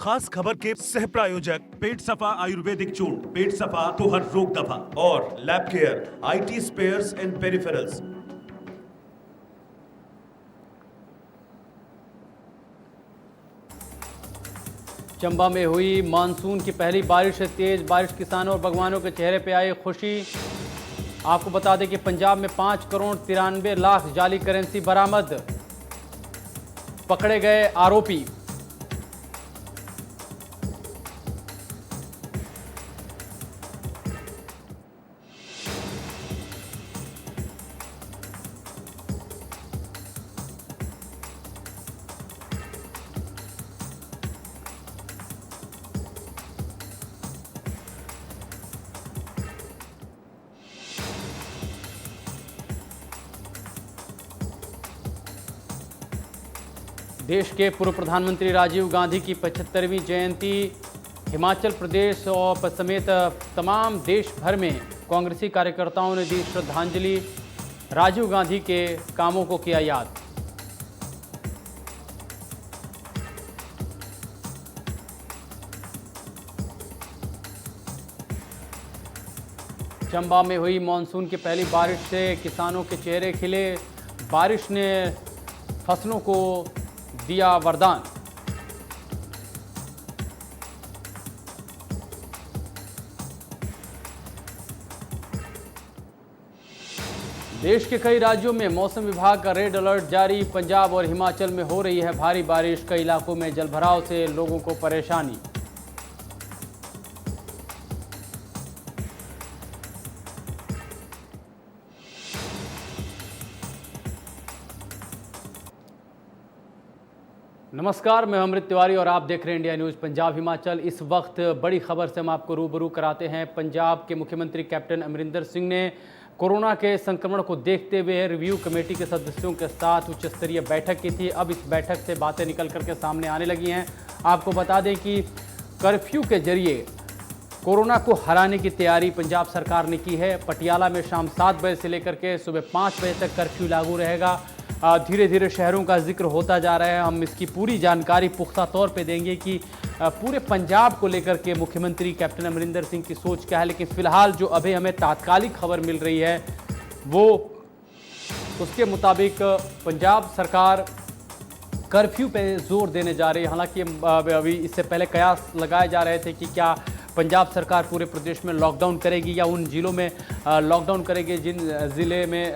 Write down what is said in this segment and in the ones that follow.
खास खबर के सह प्रायोजक पेट सफा आयुर्वेदिक चूर्ण, पेट सफा तो हर रोग दफा और lab care IT spares and peripherals. Chamba में हुई मानसून की पहली बारिश से तेज बारिश, किसानों और बागवानों के चेहरे पे आई खुशी। आपको बता दें कि पंजाब में 5 करोड़ 93 लाख जाली करेंसी बरामद, पकड़े गए आरोपी। देश के पूर्व प्रधानमंत्री राजीव गांधी की 75वीं जयंती, हिमाचल प्रदेश और समेत तमाम देश भर में कांग्रेसी कार्यकर्ताओं ने दी श्रद्धांजलि, राजीव गांधी के कामों को किया याद। चंबा में हुई मानसून की पहली बारिश से किसानों के चेहरे खिले, बारिश ने फसलों को दिया वरदान। देश के कई राज्यों में मौसम विभाग का रेड अलर्ट जारी, पंजाब और हिमाचल में हो रही है भारी बारिश, कई इलाकों में जलभराव से लोगों को परेशानी। नमस्कार, मैं अमृत तिवारी और आप देख रहे हैं इंडिया न्यूज़ पंजाब हिमाचल। इस वक्त बड़ी खबर से हम आपको रूबरू कराते हैं। पंजाब के मुख्यमंत्री कैप्टन अमरिंदर सिंह ने कोरोना के संक्रमण को देखते हुए रिव्यू कमेटी के सदस्यों के साथ उच्च स्तरीय बैठक की थी। अब इस बैठक से बातें निकल करके सामने आने लगी हैं। आपको बता दें कि कर्फ्यू के जरिए कोरोना को हराने की तैयारी पंजाब सरकार ने की है। पटियाला में शाम 7 बजे से लेकर के सुबह 5 बजे तक कर्फ्यू लागू रहेगा। धीरे धीरे शहरों का जिक्र होता जा रहा है। हम इसकी पूरी जानकारी पुख्ता तौर पे देंगे कि पूरे पंजाब को लेकर के मुख्यमंत्री कैप्टन अमरिंदर सिंह की सोच क्या है। लेकिन फिलहाल जो अभी हमें तात्कालिक खबर मिल रही है वो उसके मुताबिक पंजाब सरकार कर्फ्यू पे जोर देने जा रही है। हालांकि अभी इससे पहले कयास लगाए जा रहे थे कि क्या पंजाब सरकार पूरे प्रदेश में लॉकडाउन करेगी या उन जिलों में लॉकडाउन करेगी जिन ज़िले में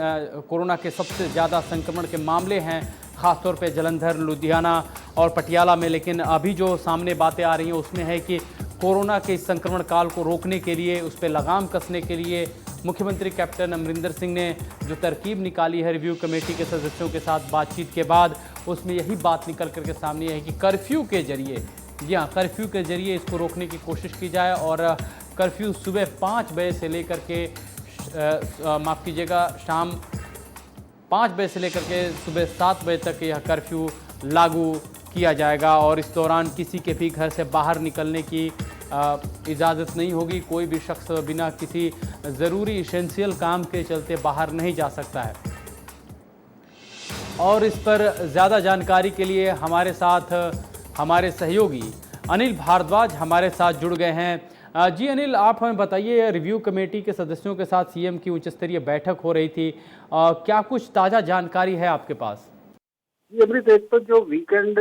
कोरोना के सबसे ज़्यादा संक्रमण के मामले हैं, ख़ासतौर पे जलंधर, लुधियाना और पटियाला में। लेकिन अभी जो सामने बातें आ रही हैं उसमें है कि कोरोना के इस संक्रमण काल को रोकने के लिए, उस पर लगाम कसने के लिए मुख्यमंत्री कैप्टन अमरिंदर सिंह ने जो तरकीब निकाली है रिव्यू कमेटी के सदस्यों के साथ बातचीत के बाद, उसमें यही बात निकल करके सामने है कि कर्फ्यू के जरिए, जी हाँ, कर्फ्यू के जरिए इसको रोकने की कोशिश की जाए और कर्फ्यू सुबह 5 बजे से लेकर के माफ़ कीजिएगा शाम 5 बजे से लेकर के सुबह 7 बजे तक यह कर्फ्यू लागू किया जाएगा और इस दौरान किसी के भी घर से बाहर निकलने की इजाज़त नहीं होगी। कोई भी शख्स बिना किसी ज़रूरी इसेंशियल काम के चलते बाहर नहीं जा सकता है। और इस पर ज़्यादा जानकारी के लिए हमारे साथ हमारे सहयोगी अनिल भारद्वाज हमारे साथ जुड़ गए हैं। जी अनिल, आप हमें बताइए, रिव्यू कमेटी के सदस्यों के साथ सीएम की उच्च स्तरीय बैठक हो रही थी, क्या कुछ ताज़ा जानकारी है आपके पास? जी अमृत, एक तो जो वीकेंड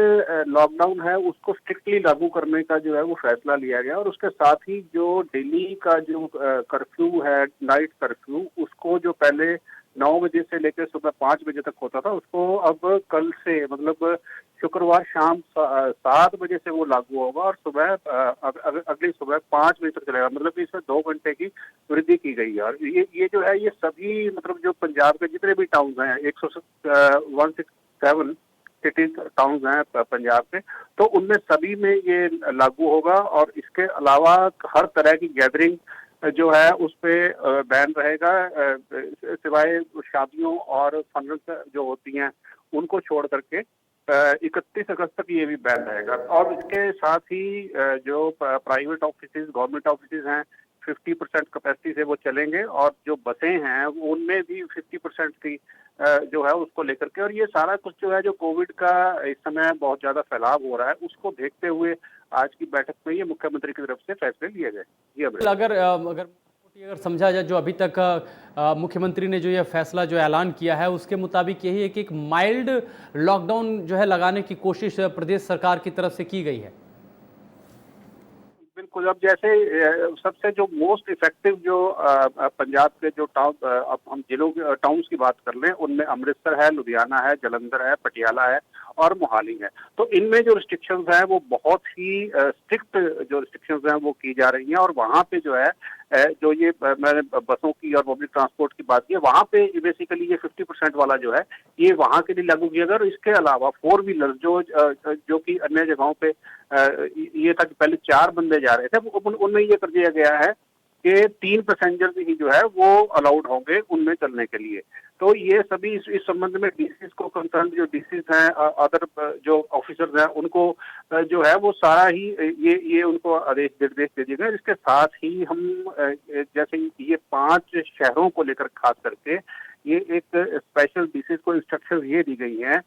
लॉकडाउन है उसको स्ट्रिक्टली लागू करने का जो है वो फैसला लिया गया और उसके साथ ही जो दिल्ली का जो कर्फ्यू है, नाइट कर्फ्यू, उसको जो पहले 9 बजे से लेकर सुबह 5 बजे तक होता था उसको अब कल से मतलब शुक्रवार शाम 7 बजे से वो लागू होगा और सुबह अगली सुबह 5 बजे तक चलेगा। मतलब इसमें 2 घंटे की वृद्धि की गई है और ये जो है ये सभी मतलब जो पंजाब के जितने भी टाउन हैं, 167 सिटीज टाउन्स हैं पंजाब के, तो उनमें सभी में ये लागू होगा और इसके अलावा हर तरह की गैदरिंग जो है उस पे बैन रहेगा, सिवाय शादियों और फंक्शन जो होती हैं उनको छोड़ करके 31 अगस्त तक ये भी बैन रहेगा। और इसके साथ ही जो प्राइवेट ऑफिस, गवर्नमेंट ऑफिस हैं 50% कैपेसिटी से वो चलेंगे और जो बसें हैं उनमें भी 50% की जो है उसको लेकर के, और ये सारा कुछ जो है जो कोविड का इस समय बहुत ज्यादा फैलाव हो रहा है उसको देखते हुए आज की बैठक में ये मुख्यमंत्री की तरफ से फैसले लिए गए। जी अमृत। अगर समझा जाए, जो अभी तक मुख्यमंत्री ने जो ये फैसला जो ऐलान किया है, उसके मुताबिक यही है कि एक माइल्ड लॉकडाउन जो है लगाने की कोशिश प्रदेश सरकार की तरफ से की गई है। बिल्कुल। अब जैसे सबसे जो मोस्ट इफेक्टिव जो पंजाब के जो टाउन, अब हम जिलों के टाउन्स की बात कर लें, उनमें अमृतसर है, लुधियाना है, जालंधर है, पटियाला है और मोहाली है। तो इनमें जो रिस्ट्रिक्शंस हैं वो बहुत ही स्ट्रिक्ट जो रिस्ट्रिक्शंस हैं वो की जा रही हैं। और वहाँ पे जो है जो ये मैंने बसों की और पब्लिक ट्रांसपोर्ट की बात की है, वहाँ पे बेसिकली ये 50% वाला जो है ये वहाँ के लिए लागू किया गया। और इसके अलावा 4 व्हीलर जो कि अन्य जगहों पे ये था कि पहले 4 बंदे जा रहे थे, उनमें ये कर दिया गया है कि 3 पैसेंजर ही जो है वो अलाउड होंगे उनमें चलने के लिए। तो ये सभी इस संबंध में डीसीज को कंसर्न जो डीसीज हैं, अदर जो ऑफिसर्स हैं, उनको जो है वो सारा ही ये उनको आदेश निर्देश दे दिए गए। इसके साथ ही हम जैसे ये 5 शहरों को लेकर खास करके ये एक स्पेशल डीसीज को इंस्ट्रक्शन ये दी गई हैं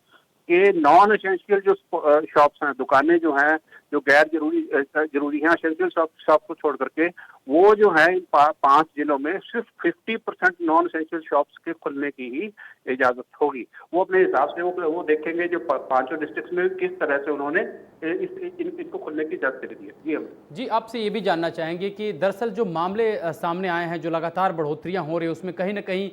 कि नॉन एसेंशियल जो शॉप्स हैं, दुकानें जो हैं, जो गैर जरूरी हैं, एसेंशियल शॉप को छोड़ करके वो जो है इन 5 जिलों में सिर्फ 50% नॉन एसेंशियल शॉप्स के खुलने की ही इजाजत होगी। वो अपने हिसाब से वो देखेंगे जो 5 डिस्ट्रिक्ट में किस तरह से उन्होंने इनको खुलने की इजाजत दे दी है। जी हम जी, आपसे ये भी जानना चाहेंगे कि दरअसल जो मामले सामने आए हैं, जो लगातार बढ़ोतरियां हो रही है, उसमें कहीं ना कहीं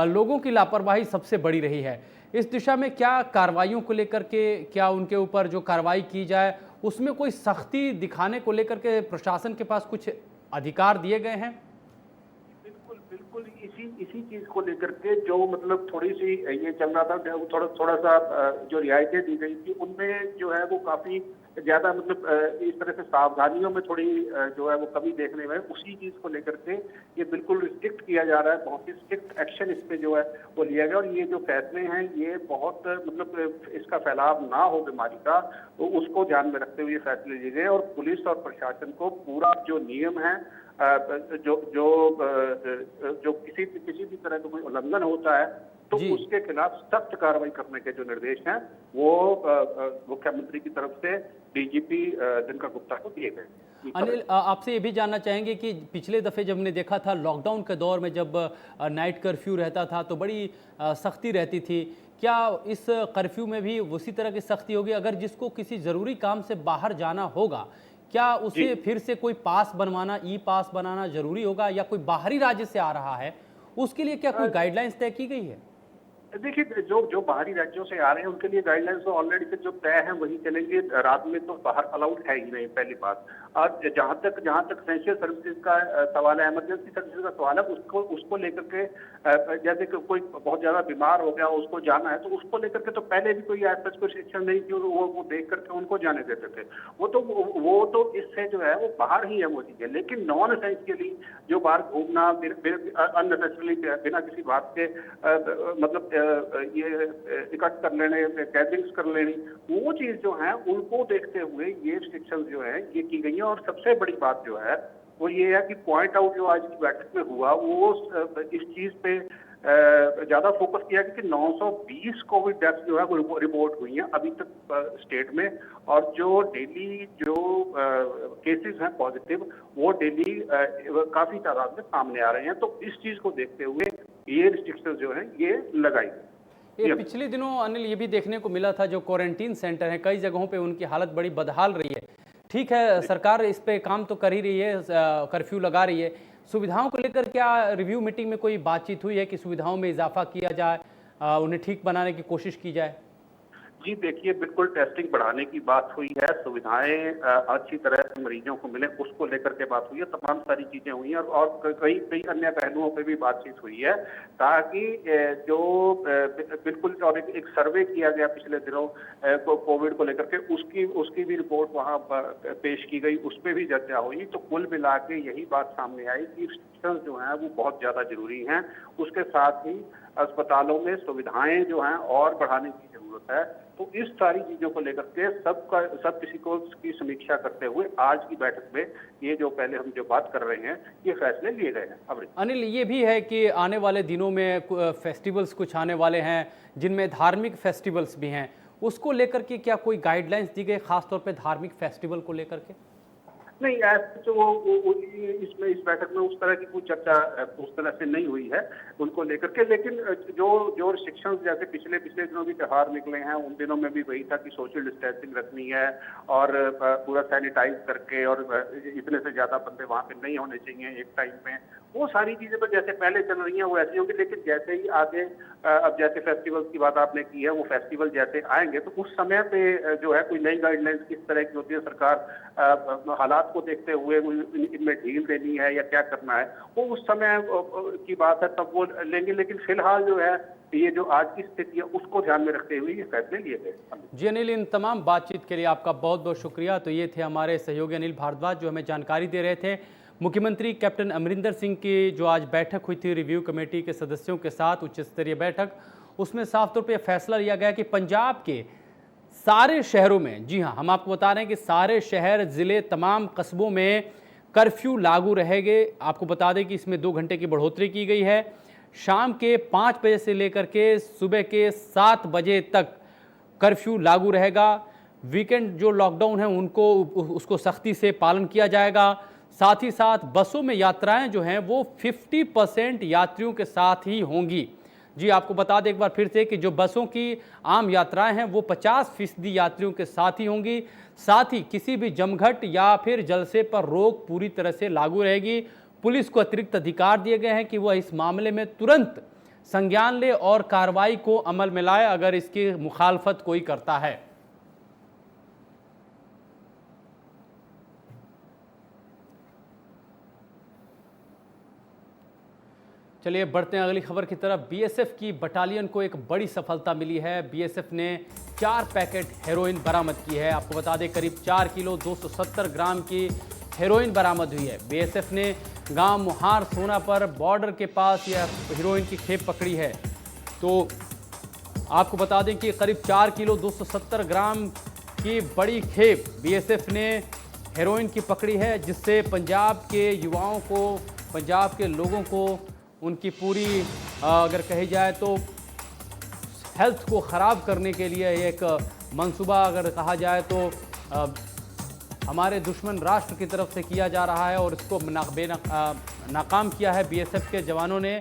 लोगों की लापरवाही सबसे बड़ी रही है। इस दिशा में क्या कार्रवाइयों को लेकर के, क्या उनके ऊपर जो कार्रवाई की जाए उसमें कोई सख्ती दिखाने को लेकर के प्रशासन के पास कुछ अधिकार दिए गए हैं? बिल्कुल बिल्कुल इसी चीज को लेकर के जो मतलब थोड़ी सी ये चल रहा था, थोड़ा सा जो रियायतें दी गई थी उनमें जो है वो काफी ज्यादा मतलब इस तरह से सावधानियों में थोड़ी जो है वो कमी देखने में, उसी चीज को लेकर के ये बिल्कुल रिस्ट्रिक्ट किया जा रहा है। बहुत ही स्ट्रिक्ट एक्शन इस पे जो है वो लिया गया। और ये जो फैसले हैं ये बहुत मतलब इसका फैलाव ना हो बीमारी का, तो उसको ध्यान में रखते हुए फैसले लिए गए। और पुलिस और प्रशासन को पूरा जो नियम है, जो किसी भी तरह का कोई उल्लंघन होता है तो उसके खिलाफ सख्त कार्रवाई करने के जो निर्देश हैं वो मुख्यमंत्री की तरफ से डीजीपी दिनकर गुप्ता को दिए गए। अनिल, आपसे ये भी जानना चाहेंगे कि पिछले दफ़े जब हमने देखा था लॉकडाउन के दौर में, जब नाइट कर्फ्यू रहता था तो बड़ी सख्ती रहती थी, क्या इस कर्फ्यू में भी उसी तरह की सख्ती होगी? अगर जिसको किसी ज़रूरी काम से बाहर जाना होगा, क्या उसे फिर से कोई पास बनवाना, ई पास बनाना जरूरी होगा, या कोई बाहरी राज्य से आ रहा है उसके लिए क्या कोई गाइडलाइंस तय की गई है? देखिए, जो बाहरी राज्यों से आ रहे हैं उनके लिए गाइडलाइंस तो ऑलरेडी से जो तय है वही चलेंगे। रात में तो बाहर अलाउड है ही नहीं, पहली बात। और जहां तक एसेंशियल सर्विसेज का सवाल है, इमरजेंसी सर्विसेज का सवाल है, उसको लेकर के जैसे कि कोई बहुत ज्यादा बीमार हो गया, उसको जाना है, तो उसको लेकर के तो पहले भी कोई ऐसा कोई शिक्षण नहीं थी, वो देख करके उनको जाने देते थे। वो तो इससे जो है वो बाहर ही है वो चीजें। लेकिन नॉन एसेंशियली जो बाहर घूमना अननेसेसरली बिना किसी बात के मतलब ये इकट्ठ कर लेने, गैदरिंग्स कर लेनी, वो चीज जो है उनको देखते हुए ये रिस्ट्रिक्शन जो है ये की गई है। और सबसे बड़ी बात जो है वो ये है कि पॉइंट आउट जो आज की बैठक में हुआ वो इस चीज पे ज्यादा फोकस किया कि 920 कोविड डेथ्स जो है वो रिपोर्ट हुई हैं अभी तक स्टेट में। और जो डेली जो केसेस हैं पॉजिटिव, वो डेली काफी तादाद में सामने आ रहे हैं। तो इस चीज को देखते हुए ये रिस्ट्रिक्शन जो है ये लगाई गई। ये पिछले दिनों अनिल ये भी देखने को मिला था, जो क्वारंटीन सेंटर हैं कई जगहों पे उनकी हालत बड़ी बदहाल रही है। ठीक है, सरकार इस पे काम तो कर ही रही है, कर्फ्यू लगा रही है। सुविधाओं को लेकर क्या रिव्यू मीटिंग में कोई बातचीत हुई है कि सुविधाओं में इजाफा किया जाए, उन्हें ठीक बनाने की कोशिश की जाए? जी देखिए, बिल्कुल टेस्टिंग बढ़ाने की बात हुई है, सुविधाएं अच्छी तरह से मरीजों को मिले उसको लेकर के बात हुई है, तमाम सारी चीजें हुई हैं। और कई अन्य पहलुओं पे भी बातचीत हुई है, ताकि जो बिल्कुल। और एक सर्वे किया गया पिछले दिनों कोविड को लेकर के, उसकी भी रिपोर्ट वहाँ पेश की गई, उस पर भी चर्चा हुई। तो कुल मिला के यही बात सामने आई कि रिस्ट्रिक्शंस जो हैं वो बहुत ज्यादा जरूरी हैं। उसके साथ ही अस्पतालों में सुविधाएं जो हैं और बढ़ाने की जरूरत है। तो इस सारी चीजों को लेकर के सब किसी को की समीक्षा करते हुए आज की बैठक में ये जो पहले हम जो बात कर रहे हैं ये फैसले लिए गए हैं। अनिल, ये भी है कि आने वाले दिनों में फेस्टिवल्स कुछ आने वाले हैं, जिनमें धार्मिक फेस्टिवल्स भी हैं, उसको लेकर के क्या कोई गाइडलाइंस दी गई, खासतौर पे धार्मिक फेस्टिवल को लेकर के? नहीं, ऐसे तो इसमें इस बैठक में उस तरह की कोई चर्चा उस तरह से नहीं हुई है उनको लेकर के। लेकिन जो रिस्ट्रिक्शंस जैसे पिछले दिनों भी त्योहार निकले हैं, उन दिनों में भी वही था कि सोशल डिस्टेंसिंग रखनी है और पूरा सैनिटाइज करके, और इतने से ज्यादा बंदे वहां पे नहीं होने चाहिए एक टाइम में। वो सारी चीजें तो जैसे पहले चल रही हैं वो ऐसी होंगी। लेकिन जैसे ही आगे अब जैसे फेस्टिवल की बात आपने की है, वो फेस्टिवल जैसे आएंगे तो उस समय पे जो है कोई नई गाइडलाइंस किस तरह की होती है, सरकार हालात को देखते हुए इनमें ढील देनी है या क्या करना है, वो उस समय की बात है, तब वो लेंगे। लेकिन फिलहाल जो है ये जो आज की स्थिति है उसको ध्यान में रखते हुए ये फैसले लिए गए। जी अनिल, इन तमाम बातचीत के लिए आपका बहुत बहुत शुक्रिया। तो ये थे हमारे सहयोगी अनिल भारद्वाज जो हमें जानकारी दे रहे थे। मुख्यमंत्री कैप्टन अमरिंदर सिंह की जो आज बैठक हुई थी रिव्यू कमेटी के सदस्यों के साथ, उच्च स्तरीय बैठक, उसमें साफ तौर पर फैसला लिया गया कि पंजाब के सारे शहरों में, जी हाँ, हम आपको बता रहे हैं कि सारे शहर, ज़िले, तमाम कस्बों में कर्फ्यू लागू रहेंगे। आपको बता दें कि इसमें 2 घंटे की बढ़ोतरी की गई है। शाम के 5 बजे से लेकर के सुबह के 7 बजे तक कर्फ्यू लागू रहेगा। वीकेंड जो लॉकडाउन है उनको उसको सख्ती से पालन किया जाएगा। साथ ही साथ बसों में यात्राएं जो हैं वो 50% यात्रियों के साथ ही होंगी। जी आपको बता दें एक बार फिर से कि जो बसों की आम यात्राएं हैं वो 50% यात्रियों के साथ ही होंगी। साथ ही किसी भी जमघट या फिर जलसे पर रोक पूरी तरह से लागू रहेगी। पुलिस को अतिरिक्त अधिकार दिए गए हैं कि वह इस मामले में तुरंत संज्ञान ले और कार्रवाई को अमल में लाए अगर इसकी मुखालफत कोई करता है। चलिए बढ़ते हैं अगली खबर की तरफ। बीएसएफ की बटालियन को एक बड़ी सफलता मिली है। बीएसएफ ने 4 पैकेट हेरोइन बरामद की है। आपको बता दें करीब 4 किलो 270 ग्राम की हेरोइन बरामद हुई है। बीएसएफ ने गांव मुहार सोना पर बॉर्डर के पास यह हेरोइन की खेप पकड़ी है। तो आपको बता दें कि करीब 4 किलो 270 ग्राम की बड़ी खेप बीएसएफ ने हेरोइन की पकड़ी है, जिससे पंजाब के युवाओं को, पंजाब के लोगों को उनकी पूरी अगर कही जाए तो हेल्थ को ख़राब करने के लिए एक मंसूबा अगर कहा जाए तो हमारे दुश्मन राष्ट्र की तरफ से किया जा रहा है और इसको नाकाम किया है। बीएसएफ के जवानों ने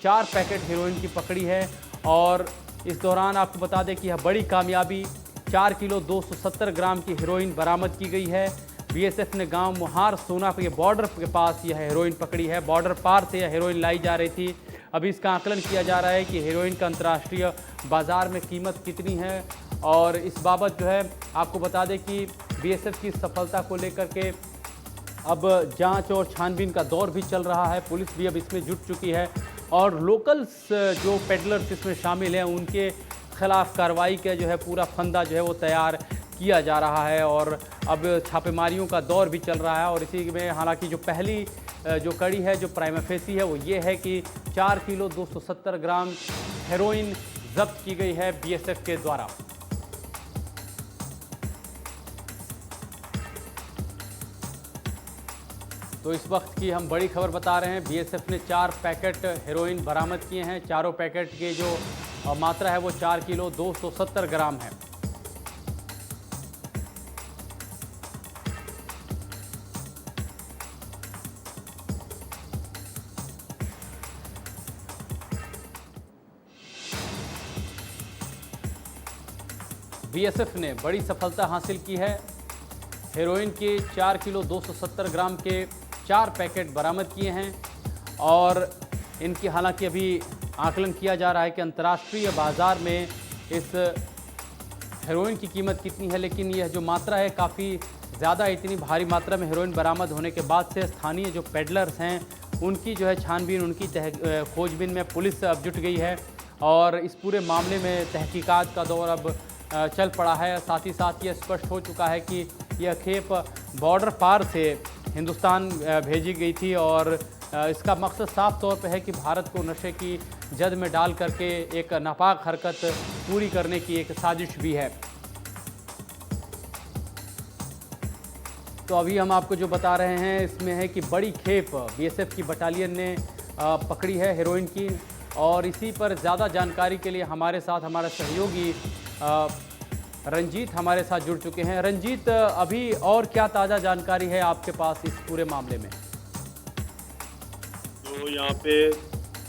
4 पैकेट हेरोइन की पकड़ी है और इस दौरान आपको बता दें कि यह बड़ी कामयाबी 4 किलो 270 ग्राम की हेरोइन बरामद की गई है। बीएसएफ ने गांव मुहार सोना के बॉर्डर के पास यह हेरोइन पकड़ी है। बॉर्डर पार से यह हेरोइन लाई जा रही थी। अभी इसका आकलन किया जा रहा है कि हेरोइन का अंतर्राष्ट्रीय बाज़ार में कीमत कितनी है और इस बाबत जो है आपको बता दें कि बीएसएफ की सफलता को लेकर के अब जांच और छानबीन का दौर भी चल रहा है। पुलिस भी अब इसमें जुट चुकी है और लोकल्स जो पेडलर्स इसमें शामिल हैं उनके खिलाफ कार्रवाई का जो है पूरा फंदा जो है वो तैयार किया जा रहा है और अब छापेमारियों का दौर भी चल रहा है। और इसी में हालांकि जो पहली जो कड़ी है, जो प्राइमा फेसी है, वो ये है कि 4 किलो 270 ग्राम हेरोइन जब्त की गई है बीएसएफ के द्वारा। तो इस वक्त की हम बड़ी खबर बता रहे हैं। बीएसएफ ने 4 पैकेट हेरोइन बरामद किए हैं। चारों पैकेट की जो मात्रा है वो 4 किलो 270 ग्राम है। बीएसएफ ने बड़ी सफलता हासिल की है। हेरोइन के 4 किलो 270 ग्राम के 4 पैकेट बरामद किए हैं और इनकी हालांकि अभी आकलन किया जा रहा है कि अंतर्राष्ट्रीय बाज़ार में इस हेरोइन की कीमत कितनी है, लेकिन यह जो मात्रा है काफ़ी ज़्यादा, इतनी भारी मात्रा में हेरोइन बरामद होने के बाद से स्थानीय जो पेडलर्स हैं उनकी जो है छानबीन, उनकी खोजबीन में पुलिस अब जुट गई है और इस पूरे मामले में तहकीकात का दौर अब चल पड़ा है। साथ ही साथ ये स्पष्ट हो चुका है कि यह खेप बॉर्डर पार से हिंदुस्तान भेजी गई थी और इसका मकसद साफ तौर पे है कि भारत को नशे की जद में डाल करके एक नापाक हरकत पूरी करने की एक साजिश भी है। तो अभी हम आपको जो बता रहे हैं इसमें है कि बड़ी खेप बीएसएफ की बटालियन ने पकड़ी है हेरोइन की और इसी पर ज़्यादा जानकारी के लिए हमारे साथ हमारा सहयोगी रंजीत हमारे साथ जुड़ चुके हैं। रंजीत, अभी और क्या ताज़ा जानकारी है आपके पास इस पूरे मामले में? तो यहाँ पे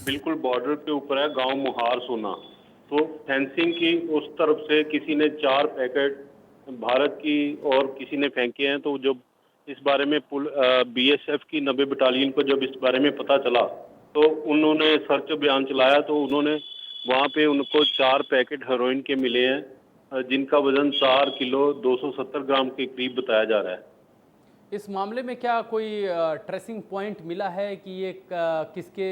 बिल्कुल बॉर्डर के ऊपर है गांव मुहार सोना। तो फेंसिंग की उस तरफ से किसी ने 4 पैकेट भारत की और किसी ने फेंके हैं। तो जब इस बारे में बीएसएफ की 90 बटालियन को जब इस बारे में पता चला तो उन्होंने सर्च अभियान चलाया। तो उन्होंने वहाँ पे उनको 4 पैकेट हेरोइन के मिले हैं, जिनका वजन 4 किलो 270 ग्राम के करीब बताया जा रहा है। इस मामले में क्या कोई ट्रेसिंग पॉइंट मिला है कि ये किसके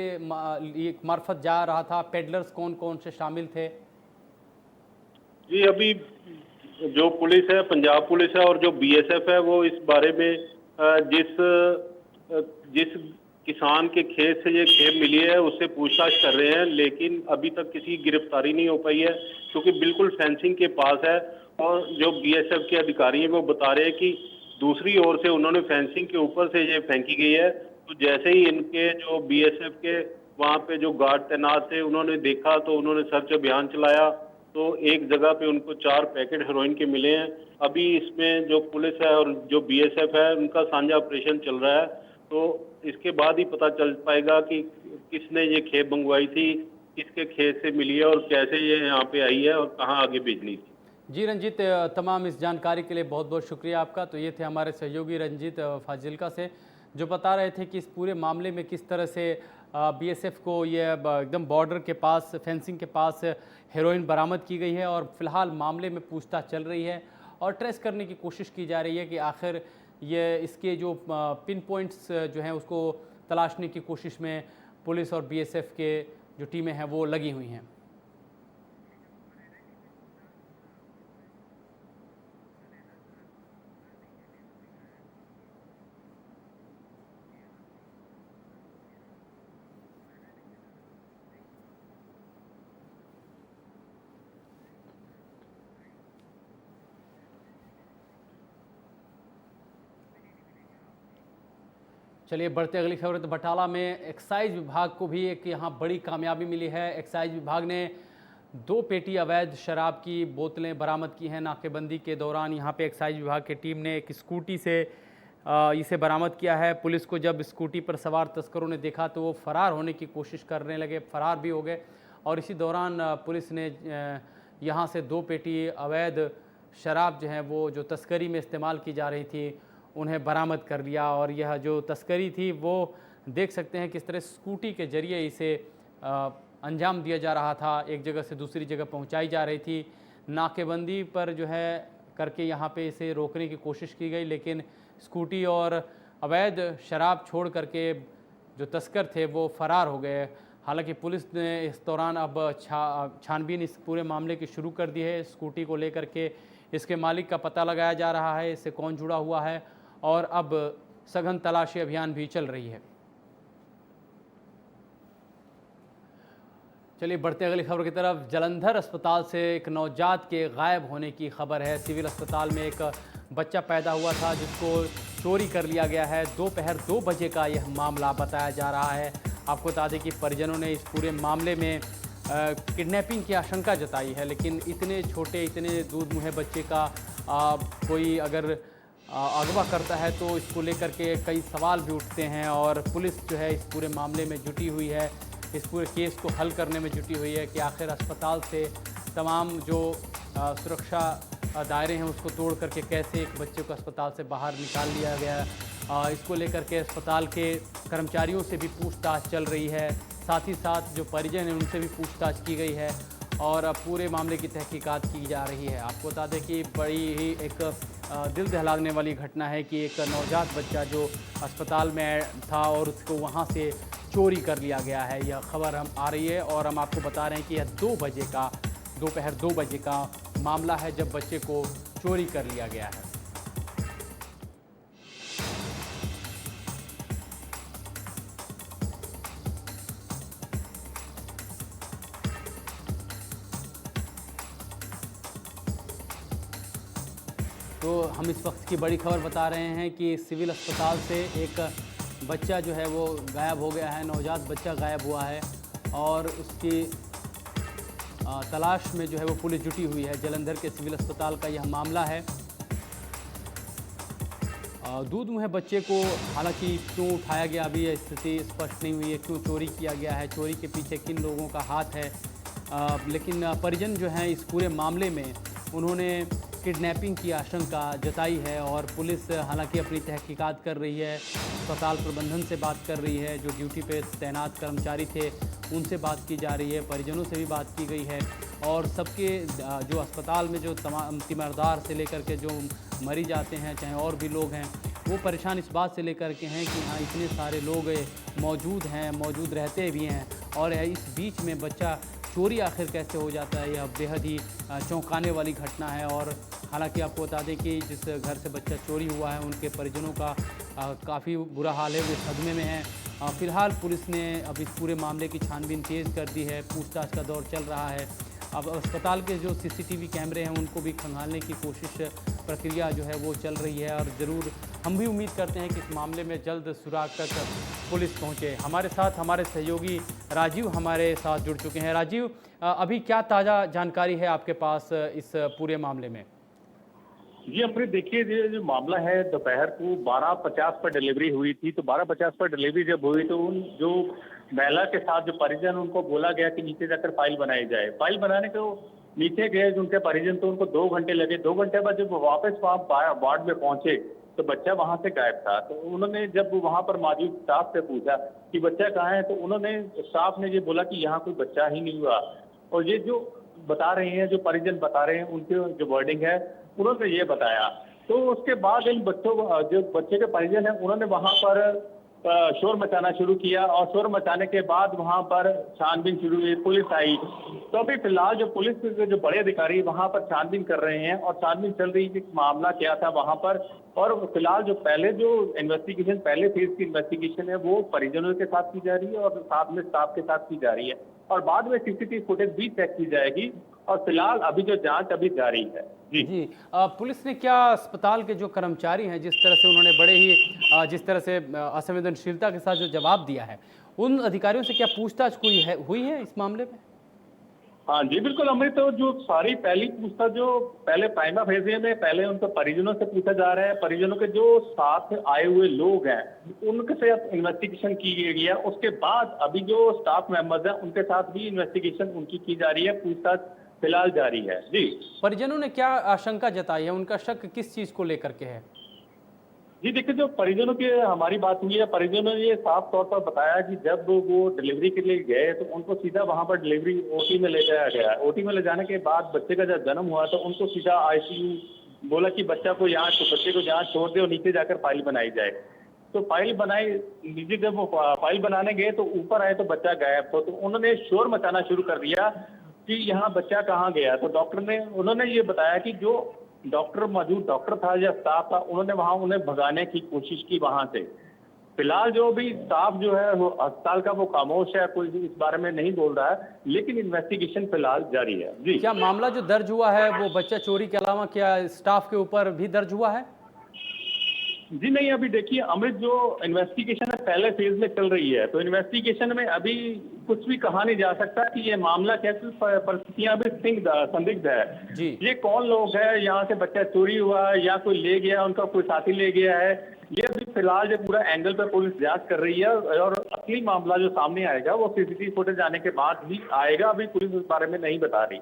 ये मार्फत जा रहा था? पेडलर्स कौन कौन से शामिल थे? जी, अभी जो पुलिस है, पंजाब पुलिस है और जो बीएसएफ है, वो इस बारे में जिस किसान के खेत से ये खेप मिली है उससे पूछताछ कर रहे हैं, लेकिन अभी तक किसी की गिरफ्तारी नहीं हो पाई है क्योंकि बिल्कुल फेंसिंग के पास है। और जो बीएसएफ के अधिकारी हैं वो बता रहे हैं कि दूसरी ओर से उन्होंने फेंसिंग के ऊपर से ये फेंकी गई है। तो जैसे ही इनके जो बीएसएफ के वहाँ पे जो गार्ड तैनात थे उन्होंने देखा तो उन्होंने सर्च अभियान चलाया। तो एक जगह पे उनको 4 पैकेट हेरोइन के मिले हैं। अभी इसमें जो पुलिस है और जो बीएसएफ है उनका साझा ऑपरेशन चल रहा है। तो इसके बाद ही पता चल पाएगा कि किसने ये खेप मंगवाई थी, किसके खेत से मिली है और कैसे ये यहाँ पे आई है और कहाँ आगे भेजनी थी। जी रंजीत, तमाम इस जानकारी के लिए बहुत बहुत शुक्रिया आपका। तो ये थे हमारे सहयोगी रंजीत फाजिल्का से, जो बता रहे थे कि इस पूरे मामले में किस तरह से बीएसएफ को ये एकदम बॉर्डर के पास, फेंसिंग के पास हेरोइन बरामद की गई है और फिलहाल मामले में पूछताछ चल रही है और ट्रेस करने की कोशिश की जा रही है कि आखिर ये इसके जो पिन पॉइंट्स जो हैं उसको तलाशने की कोशिश में पुलिस और बीएसएफ के जो टीमें हैं वो लगी हुई हैं। चलिए बढ़ते अगली खबर। तो बटाला में एक्साइज विभाग को भी एक यहाँ बड़ी कामयाबी मिली है। एक्साइज विभाग ने 2 पेटी अवैध शराब की बोतलें बरामद की हैं। नाकेबंदी के दौरान यहाँ पे एक्साइज विभाग की टीम ने एक स्कूटी से इसे बरामद किया है। पुलिस को जब स्कूटी पर सवार तस्करों ने देखा तो वो फरार होने की कोशिश करने लगे, फरार भी हो गए और इसी दौरान पुलिस ने यहाँ से 2 पेटी अवैध शराब जो है वो जो तस्करी में इस्तेमाल की जा रही थी उन्हें बरामद कर लिया। और यह जो तस्करी थी वो देख सकते हैं किस तरह स्कूटी के ज़रिए इसे अंजाम दिया जा रहा था, एक जगह से दूसरी जगह पहुंचाई जा रही थी। नाकेबंदी पर जो है करके यहाँ पे इसे रोकने की कोशिश की गई, लेकिन स्कूटी और अवैध शराब छोड़ करके जो तस्कर थे वो फरार हो गए। हालांकि पुलिस ने इस दौरान अब छानबीन इस पूरे मामले की शुरू कर दी है। स्कूटी को लेकर के इसके मालिक का पता लगाया जा रहा है, इससे कौन जुड़ा हुआ है और अब सघन तलाशी अभियान भी चल रही है। चलिए बढ़ते अगली खबर की तरफ। जालंधर अस्पताल से एक नवजात के गायब होने की खबर है। सिविल अस्पताल में एक बच्चा पैदा हुआ था जिसको चोरी कर लिया गया है। दोपहर 2 बजे का यह मामला बताया जा रहा है। आपको बता दें कि परिजनों ने इस पूरे मामले में किडनैपिंग की आशंका जताई है, लेकिन इतने छोटे, इतने दूध मुहे बच्चे का कोई अगर अगवा करता है तो इसको लेकर के कई सवाल भी उठते हैं और पुलिस जो है इस पूरे मामले में जुटी हुई है, इस पूरे केस को हल करने में जुटी हुई है कि आखिर अस्पताल से तमाम जो सुरक्षा दायरे हैं उसको तोड़ करके कैसे एक बच्चे को अस्पताल से बाहर निकाल लिया गया। इसको लेकर के अस्पताल के कर्मचारियों से भी पूछताछ चल रही है, साथ ही साथ जो परिजन हैं उनसे भी पूछताछ की गई है और पूरे मामले की तहकीकात की जा रही है। आपको बता दें कि बड़ी ही एक दिल दहलाने वाली घटना है कि एक नवजात बच्चा जो अस्पताल में था और उसको वहाँ से चोरी कर लिया गया है। यह खबर हम आ रही है और हम आपको बता रहे हैं कि यह दोपहर 2 बजे का मामला है जब बच्चे को चोरी कर लिया गया है। तो हम इस वक्त की बड़ी खबर बता रहे हैं कि सिविल अस्पताल से एक बच्चा जो है वो गायब हो गया है, नवजात बच्चा गायब हुआ है और उसकी तलाश में जो है वो पुलिस जुटी हुई है। जालंधर के सिविल अस्पताल का यह मामला है। दूध मुँह बच्चे को हालांकि क्यों उठाया गया अभी यह स्थिति स्पष्ट नहीं हुई है, क्यों चोरी किया गया है, चोरी के पीछे किन लोगों का हाथ है। लेकिन परिजन जो हैं इस पूरे मामले में उन्होंने किडनैपिंग की आशंका जताई है और पुलिस हालांकि अपनी तहकीकात कर रही है, अस्पताल प्रबंधन से बात कर रही है, जो ड्यूटी पे तैनात कर्मचारी थे उनसे बात की जा रही है, परिजनों से भी बात की गई है और सबके जो अस्पताल में जो तमाम तीमारदार से लेकर के जो मरीज जाते हैं, चाहे और भी लोग हैं, वो परेशान इस बात से लेकर के हैं कि हाँ इतने सारे लोग मौजूद हैं, मौजूद रहते भी हैं और इस बीच में बच्चा चोरी आखिर कैसे हो जाता है, यह बेहद ही चौंकाने वाली घटना है। और हालांकि आपको बता दें कि जिस घर से बच्चा चोरी हुआ है उनके परिजनों का काफ़ी बुरा हाल है, वे सदमे में हैं। फ़िलहाल पुलिस ने अब इस पूरे मामले की छानबीन तेज़ कर दी है, पूछताछ का दौर चल रहा है। अब अस्पताल के जो सीसीटीवी कैमरे हैं उनको भी खंगालने की कोशिश प्रक्रिया जो है वो चल रही है और ज़रूर हम भी उम्मीद करते हैं कि इस मामले में जल्द सुराग तक पुलिस पहुंचे। हमारे साथ हमारे सहयोगी राजीव हमारे साथ जुड़ चुके हैं। राजीव, अभी क्या ताज़ा जानकारी है आपके पास इस पूरे मामले में? जी अमृत, देखिए ये जो मामला है दोपहर को 12:50 पर डिलीवरी हुई थी। तो 12:50 पर डिलीवरी जब हुई तो उन जो महिला के साथ जो परिजन उनको बोला गया कि नीचे जाकर फाइल बनाई जाए। फाइल बनाने को नीचे गए जो उनके परिजन, तो उनको 2 घंटे लगे। 2 घंटे बाद जब वापस वहाँ वार्ड में पहुंचे तो बच्चा वहां से गायब था। तो उन्होंने जब वहां पर मौजूद स्टाफ से पूछा कि बच्चा कहाँ है, तो उन्होंने स्टाफ ने ये बोला कि यहाँ कोई बच्चा ही नहीं हुआ। और ये जो बता रहे हैं, जो परिजन बता रहे हैं, उनके जो वर्डिंग है उन्होंने ये बताया। तो उसके बाद इन बच्चों जो बच्चे के परिजन हैं उन्होंने वहां पर शोर मचाना शुरू किया और शोर मचाने के बाद वहां पर छानबीन शुरू हुई, पुलिस आई। तो अभी फिलहाल जो पुलिस के जो बड़े अधिकारी वहां पर छानबीन कर रहे हैं और छानबीन चल रही है कि मामला क्या था वहां पर। और फिलहाल जो इन्वेस्टिगेशन पहले फेज की इन्वेस्टिगेशन है वो परिजनों के साथ की जा रही है और साथ में स्टाफ के साथ की जा रही है और बाद में सीसीटीवी फुटेज भी चेक की जाएगी। और फिलहाल अभी जो जांच अभी जारी है। जी पुलिस ने क्या अस्पताल के जो कर्मचारी हैं जिस तरह से उन्होंने बड़े ही जिस तरह से असंवेदनशीलता के साथ जो जवाब दिया है, उन अधिकारियों से क्या पूछताछ हुई है इस मामले में? हाँ जी बिल्कुल अमृत, तो जो सारी पहली पूछताछ जो पहले प्राइमा फेजे में पहले उनके परिजनों से पूछा जा रहा है। परिजनों के जो साथ आए हुए लोग हैं उनके से इन्वेस्टिगेशन की गई है। उसके बाद अभी जो स्टाफ मेंबर्स हैं उनके साथ भी इन्वेस्टिगेशन उनकी की जा रही है, पूछताछ फिलहाल जारी है। जी परिजनों ने क्या आशंका जताई है, उनका शक किस चीज को लेकर के है? जी देखिए, जो परिजनों की हमारी बात हुई है, परिजनों ने ये साफ तौर पर बताया कि जब वो डिलीवरी के लिए गए तो उनको सीधा वहां पर डिलीवरी ओटी में ले जाया गया। ओटी में ले जाने के बाद बच्चे का जब जन्म हुआ तो उनको सीधा आईसीयू बोला कि बच्चे को यहाँ छोड़ दे और नीचे जाकर फाइल बनाई जाए। तो फाइल बनाई, नीचे जब वो फाइल बनाने गए तो ऊपर आए तो बच्चा गायब था। तो उन्होंने शोर मचाना शुरू कर दिया कि यहाँ बच्चा कहाँ गया। तो उन्होंने ये बताया कि जो मौजूद डॉक्टर था या स्टाफ था, उन्होंने वहां उन्हें भगाने की कोशिश की वहां से। फिलहाल जो भी स्टाफ जो है वो अस्पताल का वो खामोश है, कोई इस बारे में नहीं बोल रहा है, लेकिन इन्वेस्टिगेशन फिलहाल जारी है। जी क्या मामला जो दर्ज हुआ है वो बच्चा चोरी के अलावा क्या स्टाफ के ऊपर भी दर्ज हुआ है? जी नहीं, अभी देखिए अमृत, जो इन्वेस्टिगेशन है पहले फेज में चल रही है। तो इन्वेस्टिगेशन में अभी कुछ भी कहा नहीं जा सकता कि ये मामला कैसे, परिस्थितियां अभी संदिग्ध है जी। ये कौन लोग है, यहाँ से बच्चा चोरी हुआ या कोई ले गया, उनका कोई साथी ले गया है, ये अभी फिलहाल जो पूरा एंगल पर पुलिस जांच कर रही है। और असली मामला जो सामने आएगा वो सीसीटीवी फुटेज आने के बाद ही आएगा। अभी पुलिस इस बारे में नहीं बता रही।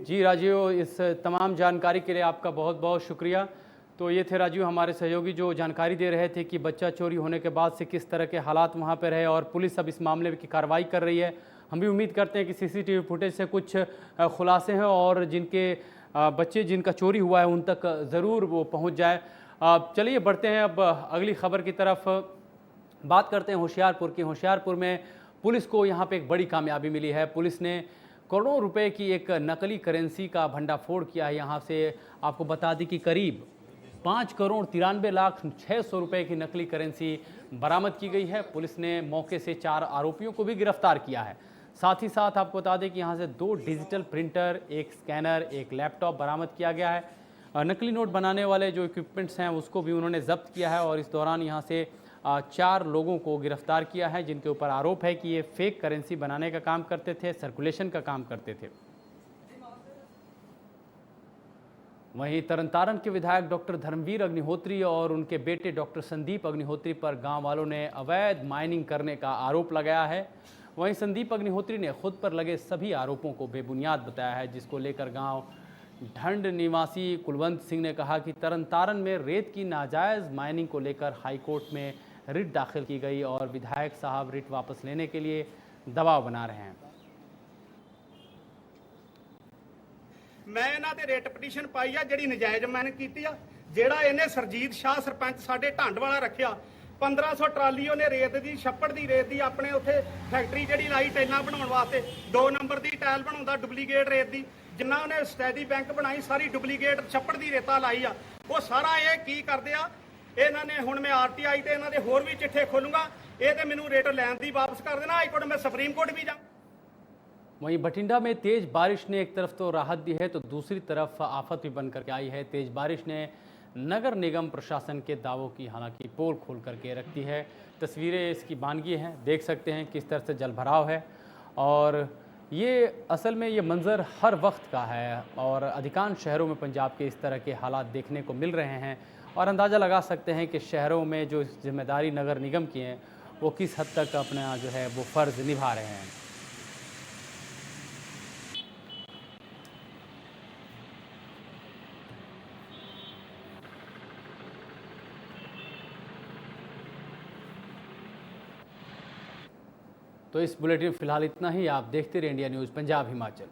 जी राजीव, इस तमाम जानकारी के लिए आपका बहुत बहुत शुक्रिया। तो ये थे राजीव हमारे सहयोगी जो जानकारी दे रहे थे कि बच्चा चोरी होने के बाद से किस तरह के हालात वहाँ पर रहे और पुलिस अब इस मामले की कार्रवाई कर रही है। हम भी उम्मीद करते हैं कि सीसीटीवी फुटेज से कुछ खुलासे हैं और जिनके बच्चे जिनका चोरी हुआ है उन तक ज़रूर वो पहुँच जाए। चलिए बढ़ते हैं अब अगली खबर की तरफ। बात करते हैं होशियारपुर की। होशियारपुर में पुलिस को यहाँ पे एक बड़ी कामयाबी मिली है। पुलिस ने करोड़ों रुपए की एक नकली करेंसी का भंडाफोड़ किया है। यहाँ से आपको बता दें कि करीब 5,93,06,00,000 रुपए की नकली करेंसी बरामद की गई है। पुलिस ने मौके से 4 आरोपियों को भी गिरफ्तार किया है। साथ ही साथ आपको बता दें कि यहाँ से 2 डिजिटल प्रिंटर, एक स्कैनर, एक लैपटॉप बरामद किया गया है। नकली नोट बनाने वाले जो इक्विपमेंट्स हैं उसको भी उन्होंने जब्त किया है और इस दौरान यहाँ से 4 लोगों को गिरफ्तार किया है जिनके ऊपर आरोप है कि ये फेक करेंसी बनाने का काम करते थे, सर्कुलेशन का काम करते थे। वहीं तरनतारन के विधायक डॉक्टर धर्मवीर अग्निहोत्री और उनके बेटे डॉक्टर संदीप अग्निहोत्री पर गांव वालों ने अवैध माइनिंग करने का आरोप लगाया है। वहीं संदीप अग्निहोत्री ने खुद पर लगे सभी आरोपों को बेबुनियाद बताया है, जिसको लेकर गांव ढंड निवासी कुलवंत सिंह ने कहा कि तरनतारन में रेत की नाजायज माइनिंग को लेकर हाईकोर्ट में रिट दाखिल की गई और विधायक साहब रिट वापस लेने के लिए दबाव बना रहे हैं। मैं ਇਹਨਾਂ ਤੇ ਰੇਟ ਪਟੀਸ਼ਨ ਪਾਈ ਆ ਜਿਹੜੀ ਨਜਾਇਜ਼ ਮਾਈਨਿੰਗ ਕੀਤੀ ਆ। ਜਿਹੜਾ ਇਹਨੇ ਸਰਜੀਤ ਸ਼ਾਹ ਸਰਪੰਚ ਸਾਡੇ ਢੰਡ ਵਾਲਾ ਰੱਖਿਆ 1500 ਟਰਾਲੀ ਉਹਨੇ ਰੇਤ ਦੀ ਛੱਪੜ ਦੀ ਰੇਤ ਦੀ ਆਪਣੇ ਉੱਥੇ ਫੈਕਟਰੀ ਜਿਹੜੀ ਲਾਈ ਟਾਈਲਾਂ ਬਣਾਉਣ ਵਾਸਤੇ 2 ਨੰਬਰ ਦੀ ਟਾਇਲ ਬਣਾਉਂਦਾ ਡੁਪਲੀਕੇਟ ਰੇਤ ਦੀ ਜਿੰਨਾ ਉਹਨੇ ਸਟੈਡੀ ਬੈਂਕ ਬਣਾਈ ਸਾਰੀ ਡੁਪਲੀਕੇਟ ਛੱਪੜ ਦੀ ਰੇਤਾ ਲਾਈ ਆ। ਉਹ ਸਾਰਾ ਇਹ ਕੀ ਕਰਦੇ ਆ ਇਹਨਾਂ ਨੇ ਹੁਣ ਮੈਂ ਆਰਟੀਆਈ ਤੇ ਇਹਨਾਂ ਦੇ ਹੋਰ ਵੀ ਚਿੱਠੇ ਖੋਲੂੰਗਾ। ਇਹ ਤੇ ਮੈਨੂੰ ਰੇਟ ਲੈਣ ਦੀ ਵਾਪਸ ਕਰ ਦੇਣਾ। ਹਾਈ ਕੋਰਟ ਮੈਂ ਸੁਪਰੀਮ ਕੋर्ट भी जाऊँ। वहीं बठिंडा में तेज बारिश ने एक तरफ तो राहत दी है तो दूसरी तरफ आफत भी बनकर के आई है। तेज बारिश ने नगर निगम प्रशासन के दावों की हालांकि पोल खोल करके रख दी है। तस्वीरें इसकी बानगी हैं, देख सकते हैं किस तरह से जलभराव है और ये असल में ये मंज़र हर वक्त का है और अधिकांश शहरों में पंजाब के इस तरह के हालात देखने को मिल रहे हैं और अंदाज़ा लगा सकते हैं कि शहरों में जो जिम्मेदारी नगर निगम की है वो किस हद तक अपना जो है वो फ़र्ज़ निभा रहे हैं। तो इस बुलेटिन में फिलहाल इतना ही। आप देखते रहिए इंडिया न्यूज़ पंजाब हिमाचल।